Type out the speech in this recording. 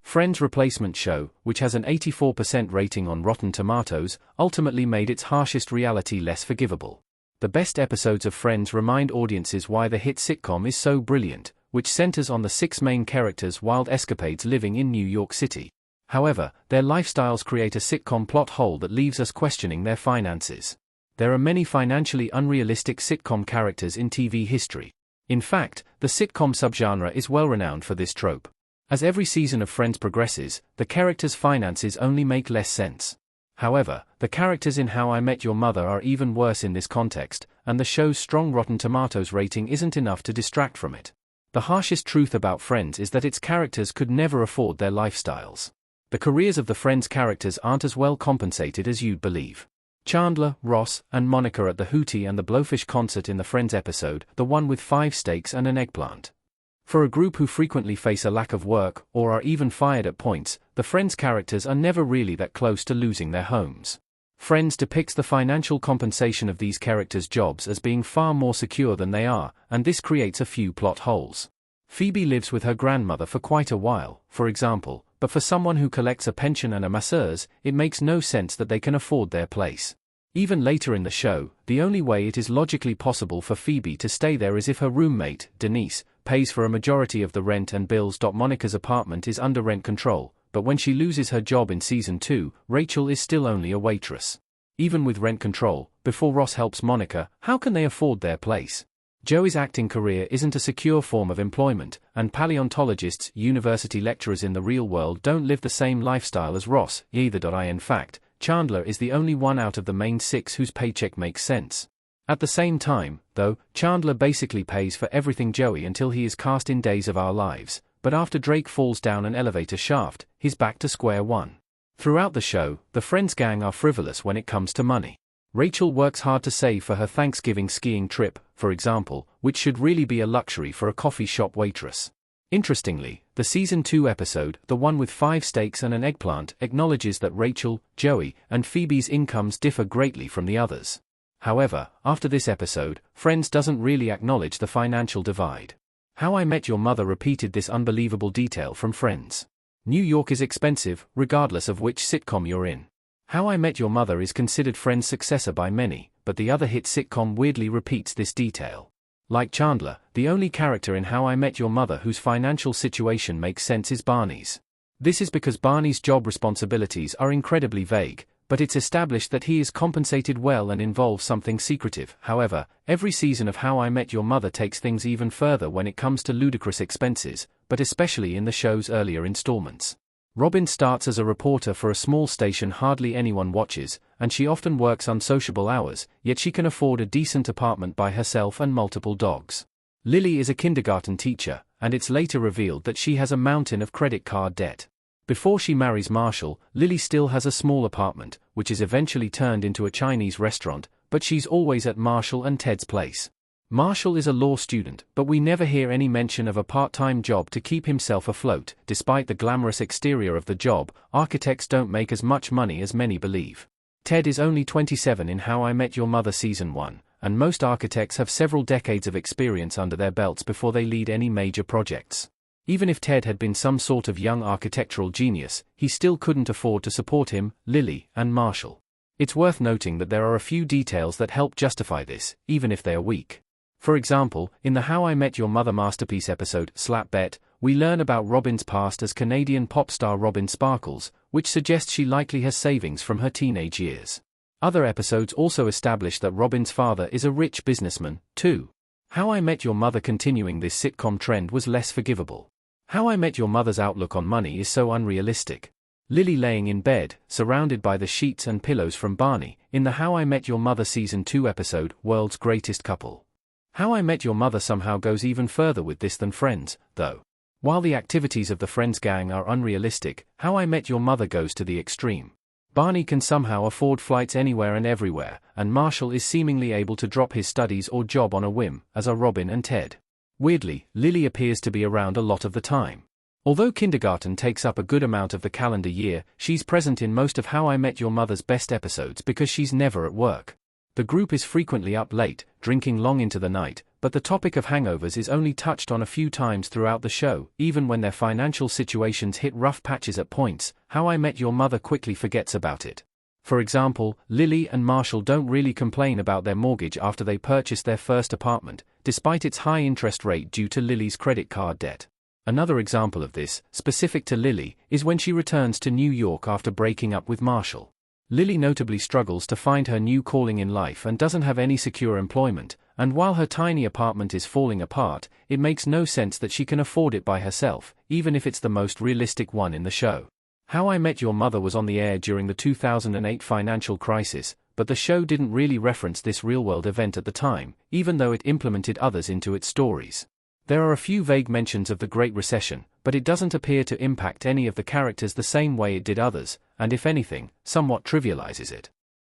Friends' replacement show, which has an 84% rating on Rotten Tomatoes, ultimately made its harshest reality less forgivable. The best episodes of Friends remind audiences why the hit sitcom is so brilliant, which centers on the 6 main characters' wild escapades living in New York City. However, their lifestyles create a sitcom plot hole that leaves us questioning their finances. There are many financially unrealistic sitcom characters in TV history. In fact, the sitcom subgenre is well renowned for this trope. As every season of Friends progresses, the characters' finances only make less sense. However, the characters in How I Met Your Mother are even worse in this context, and the show's strong Rotten Tomatoes rating isn't enough to distract from it. The harshest truth about Friends is that its characters could never afford their lifestyles. The careers of the Friends characters aren't as well compensated as you'd believe. Chandler, Ross, and Monica at the Hootie and the Blowfish concert in the Friends episode, the one with 5 steaks and an eggplant. For a group who frequently face a lack of work, or are even fired at points, the Friends characters are never really that close to losing their homes. Friends depicts the financial compensation of these characters' jobs as being far more secure than they are, and this creates a few plot holes. Phoebe lives with her grandmother for quite a while, for example, but for someone who collects a pension and a masseuse, it makes no sense that they can afford their place. Even later in the show, the only way it is logically possible for Phoebe to stay there is if her roommate, Denise, pays for a majority of the rent and bills. Monica's apartment is under rent control, but when she loses her job in season 2, Rachel is still only a waitress. Even with rent control, before Ross helps Monica, how can they afford their place? Joey's acting career isn't a secure form of employment, and paleontologists, university lecturers in the real world don't live the same lifestyle as Ross, either. In fact, Chandler is the only one out of the main 6 whose paycheck makes sense. At the same time, though, Chandler basically pays for everything Joey until he is cast in Days of Our Lives, but after Drake falls down an elevator shaft, he's back to square one. Throughout the show, the Friends gang are frivolous when it comes to money. Rachel works hard to save for her Thanksgiving skiing trip, for example, which should really be a luxury for a coffee shop waitress. Interestingly, the season 2 episode, the one with 5 steaks and an eggplant, acknowledges that Rachel, Joey, and Phoebe's incomes differ greatly from the others. However, after this episode, Friends doesn't really acknowledge the financial divide. How I Met Your Mother repeated this unbelievable detail from Friends. New York is expensive, regardless of which sitcom you're in. How I Met Your Mother is considered Friends' successor by many, but the other hit sitcom weirdly repeats this detail. Like Chandler, the only character in How I Met Your Mother whose financial situation makes sense is Barney's. This is because Barney's job responsibilities are incredibly vague, but it's established that he is compensated well and involves something secretive. However, every season of How I Met Your Mother takes things even further when it comes to ludicrous expenses, but especially in the show's earlier installments. Robin starts as a reporter for a small station hardly anyone watches, and she often works unsociable hours, yet she can afford a decent apartment by herself and multiple dogs. Lily is a kindergarten teacher, and it's later revealed that she has a mountain of credit card debt. Before she marries Marshall, Lily still has a small apartment, which is eventually turned into a Chinese restaurant, but she's always at Marshall and Ted's place. Marshall is a law student, but we never hear any mention of a part-time job to keep himself afloat. Despite the glamorous exterior of the job, architects don't make as much money as many believe. Ted is only 27 in How I Met Your Mother Season 1, and most architects have several decades of experience under their belts before they lead any major projects. Even if Ted had been some sort of young architectural genius, he still couldn't afford to support him, Lily, and Marshall. It's worth noting that there are a few details that help justify this, even if they are weak. For example, in the How I Met Your Mother masterpiece episode, Slap Bet, we learn about Robin's past as Canadian pop star Robin Sparkles, which suggests she likely has savings from her teenage years. Other episodes also establish that Robin's father is a rich businessman, too. How I Met Your Mother continuing this sitcom trend was less forgivable. How I Met Your Mother's outlook on money is so unrealistic. Lily laying in bed, surrounded by the sheets and pillows from Barney, in the How I Met Your Mother Season 2 episode, World's Greatest Couple. How I Met Your Mother somehow goes even further with this than Friends, though. While the activities of the Friends gang are unrealistic, How I Met Your Mother goes to the extreme. Barney can somehow afford flights anywhere and everywhere, and Marshall is seemingly able to drop his studies or job on a whim, as are Robin and Ted. Weirdly, Lily appears to be around a lot of the time. Although kindergarten takes up a good amount of the calendar year, she's present in most of How I Met Your Mother's best episodes because she's never at work. The group is frequently up late, drinking long into the night, but the topic of hangovers is only touched on a few times throughout the show. Even when their financial situations hit rough patches at points, How I Met Your Mother quickly forgets about it. For example, Lily and Marshall don't really complain about their mortgage after they purchase their first apartment, despite its high interest rate due to Lily's credit card debt. Another example of this, specific to Lily, is when she returns to New York after breaking up with Marshall. Lily notably struggles to find her new calling in life and doesn't have any secure employment, and while her tiny apartment is falling apart, it makes no sense that she can afford it by herself, even if it's the most realistic one in the show. How I Met Your Mother was on the air during the 2008 financial crisis, but the show didn't really reference this real-world event at the time, even though it implemented others into its stories. There are a few vague mentions of the Great Recession, but it doesn't appear to impact any of the characters the same way it did others, and if anything, somewhat trivializes it.